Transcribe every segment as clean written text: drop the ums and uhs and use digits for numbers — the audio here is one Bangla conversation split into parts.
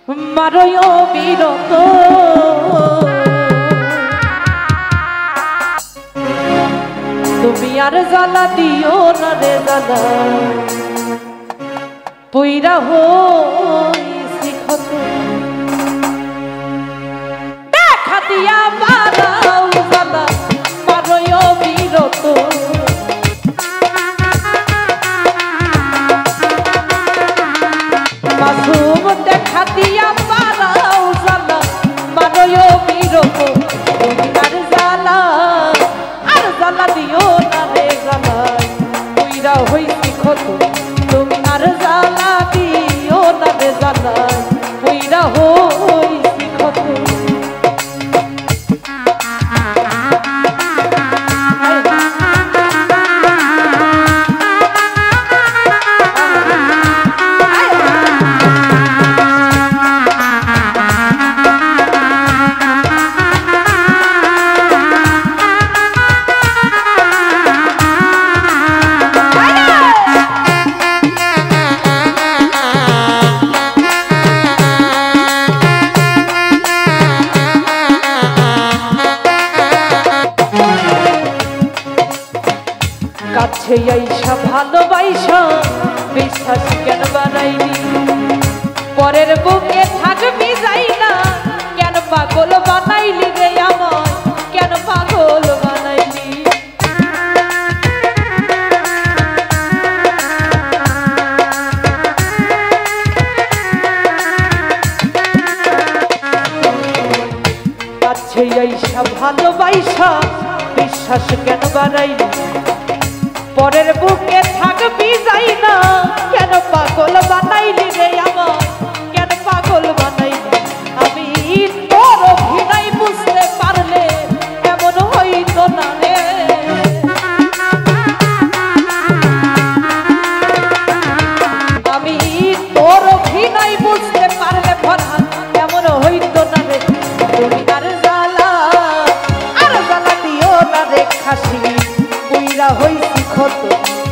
মারয় বিরত তুমি আর জ্বালা দিও না রে জ্বালা পইরা হইছি ক্ষত দেখা দিয়া বাড়াও জ্বালা মারয় বিরত মাসুম দেখা দিয়া বাড়াও জ্বালা মারয় বিরত তুমি আর জ্বালা দিও না রে জ্বালা পইরা হইছি ক্ষত তুমি আর জ্বালা দিও না রে জ্বালা পইরা হইছি ক্ষত কাছে আইসা ভালোবাসা বিশ্বাস কেন বানাইলি পরের বুকে থাকবি যাই না কেন পাগল বানাইলি রে আমায় কেন পাগল বানাইলি কাছে আইসা ভালোবাসা বিশ্বাস কেন বানাইলি পরের বুকে থাকবি যাই না কেন পাগল বানাইলি রে আমার কেন পাগল বানাইলি আমি তোর অভিনয় বুঝতে পারলে এমন হইতো না রে আমি তোর অভিনয় বুঝতে পারলে ফরহাদ এমন হইতো না রে তুমি আর জ্বালা দিও না রে খাসি পুইরা হইছি ক্ষত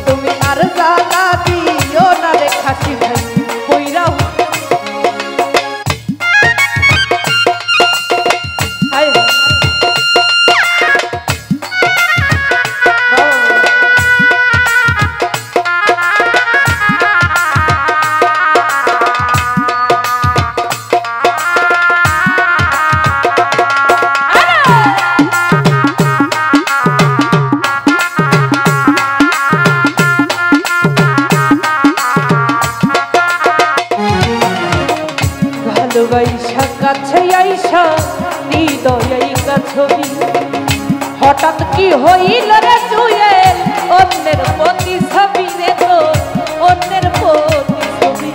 তুমি আর জ্বালা দিও না রে খাসি ভাই পুইরা ভালোবাসা কাছে আইসা হৃদয়ে ছবি হঠাৎ কি হইল রে জুয়েল অন্যের প্রতি ছবি রে তো অন্যের প্রতি ছবি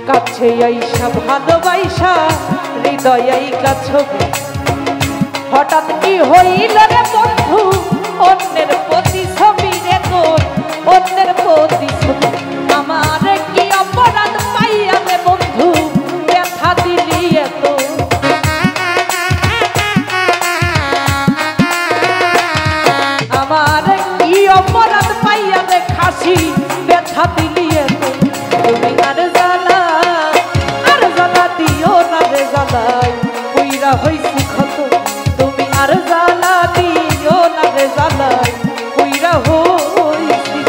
কাছে আইসা ভালোবাসা হৃদয়ে ছবি হঠাৎ কি হইল রে বন্ধু অন্যের প্রতি ছবি রে তোর অন্যের প্রতি ছবি আমার কি অপরাধ পাইয়া রে বন্ধু ব্যথা দিলি এত আমার কি অপরাধ পাইয়া রে খাসি ব্যথা দিলি এত তুমি আর জ্বালা দিও না রে জ্বালাই পুইরা হইছি ক্ষত আর জ্বালা দিও না রে জ্বালাই পুইরা হইছি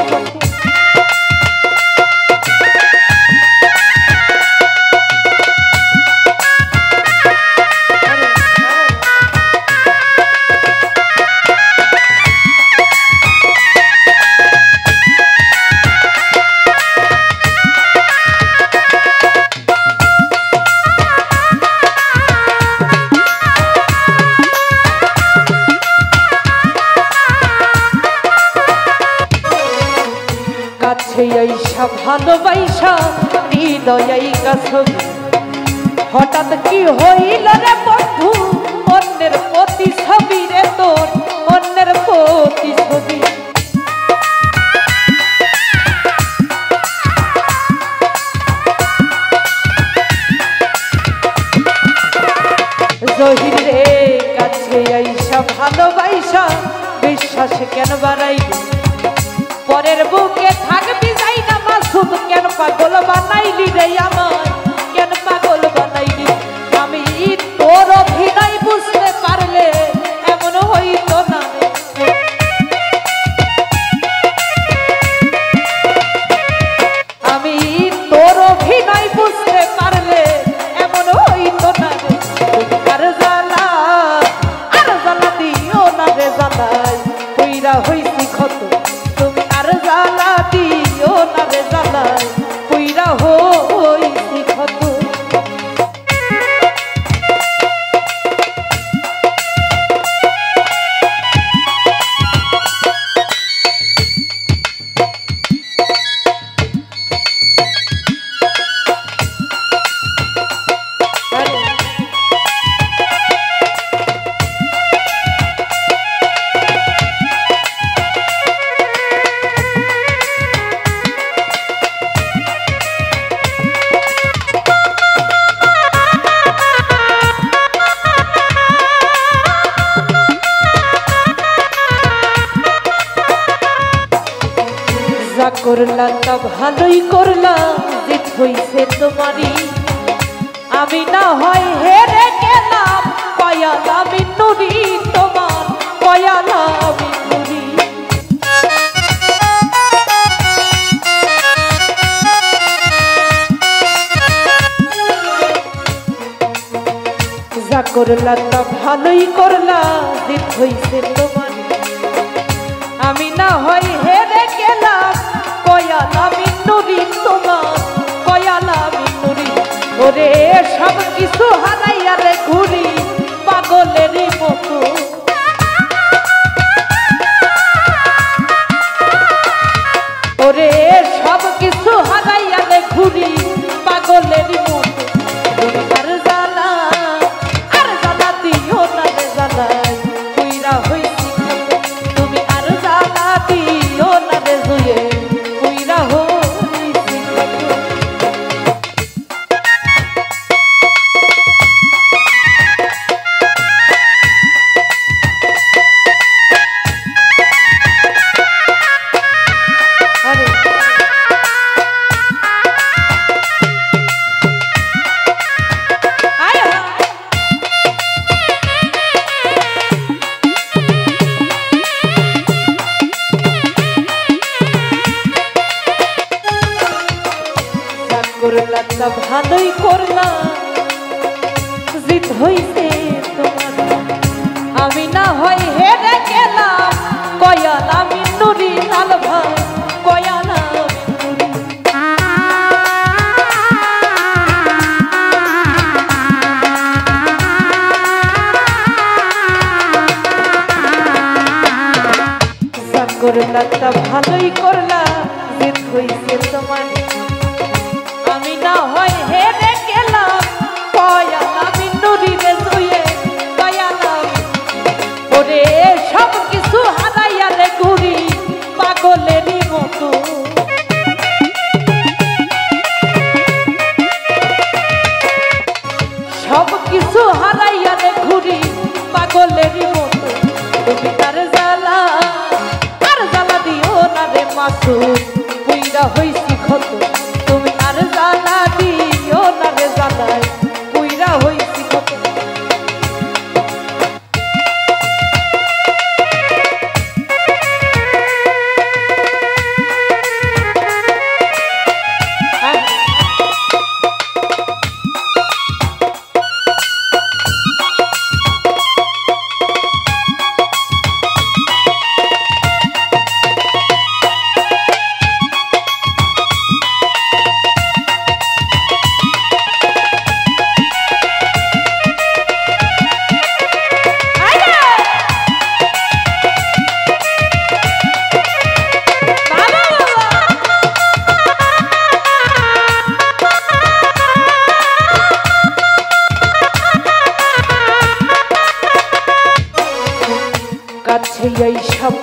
আইসা ভালোবাসা হৃদয়ে ছবি হঠাৎ কি হইল রে বন্ধু অন্যের প্রতি ছবি রে তোর অন্যের প্রতি ছবি জহির রে কাছে আইসা আইসা ভালোবাসা বিশ্বাস কেন বাড়াইলি পরের বুকে থাকবি যাই না মাসুদ কেন পাগল বানাইলি রে আমায় কেন পাগল বানাইলি আমি তোর অভিনয় বুঝতে পারলে এমন হইতো না আমি তোর অভিনয় বুঝতে পারলে এমন হইতো না আর জ্বালা দিও না রে জ্বালাই কইরা হইছি ক্ষত তুমি আর জ্বালা দিও না রে জ্বালাই কইরা হইছি ক্ষত করলা তা ভালোই করলা জিত হইছে তোমারই আমি না হয় হেরে গেলাম কয়ালা মিনুরি তোমার কয়ালা মিনুরি যা করলা তা ভালোই করলা জিত হইছে তোমারই আমি না হয় হেরে গেলাম কয়ালা মিনুরি তোমার কয়ালা মিনুরি ওরে সব কিছু হারাইয়া রে ঘুরি পাগলেরই মতো ওরে সব কিছু হারাইয়া রে ঘুরি পাগলেরই মতো আর জ্বালা দিও না রে জ্বালাই কইরা হইছি তুমি আর জ্বালা দিও না রে জুয়ে করলা তা ভালোই করলা জিত হইছে তোমার আমি না হয় হেরে গেলাম কয়ালা মিনুরি লাল ভাই কয়ালা করলা তা ভালোই করলা জিত হইছে তোমার আমি না হয় হেরে গেলাম কয়ালা মিনুরি রে জুয়ে কয়ালা ওরে সব কিছু হারাইয়া রে ঘুরি পাগলেরই মতো সব কিছু হারাইয়া রে ঘুরি পাগলেরই মতো তুমি তার জ্বালা দিও না রে মাসুদ কইরা হইছি ক্ষত তুমি আর জ্বালা দিও না রে জ্বালাই কইরা হইছি ক্ষত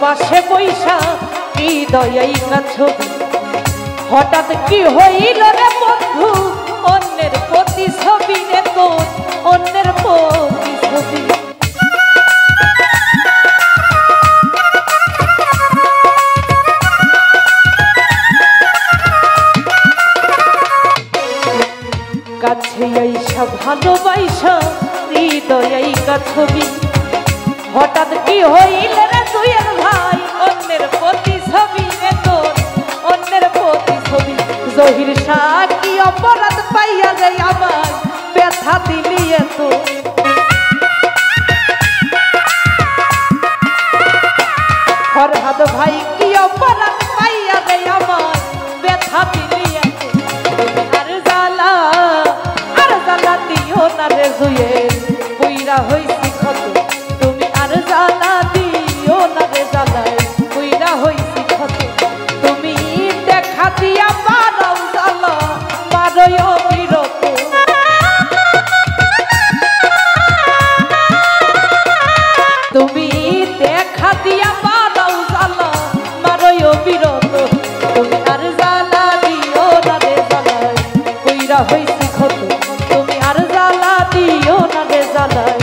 পাশে বৈশা হৃদয় ছবি হঠাৎ কি হইল রে বন্ধু অন্যের প্রতি ছবি রে তোর অন্যের প্রতি ছবি হইলে রে জুয়েল ভাই অন্যের প্রতি ছবি রে তোর অন্যের প্রতি ছবি জহির শাহ কি অপরাধ পাইয়া যায় আমায় ব্যথা দিলি এত ফরহাদ ভাই কি অপরাধ পাইয়া যায় আমায় ব্যথা দিলি এত আর জ্বালা দিও না রে জুয়েল পুইরা হইছি ক্ষত তুমি আর জ্বালা দিও না রে জ্বালায় পুইরা হইছি ক্ষত তুমি দেখা দিয়া পারাও জ্বালা পারয় বিরত তুমি দেখা দিয়া পারাও জ্বালা মারয় বিরত তুমি আর জ্বালা দিও না রে জ্বালায় পুইরা হইছি ক্ষত তুমি আর জ্বালা দিও না রে জ্বালায়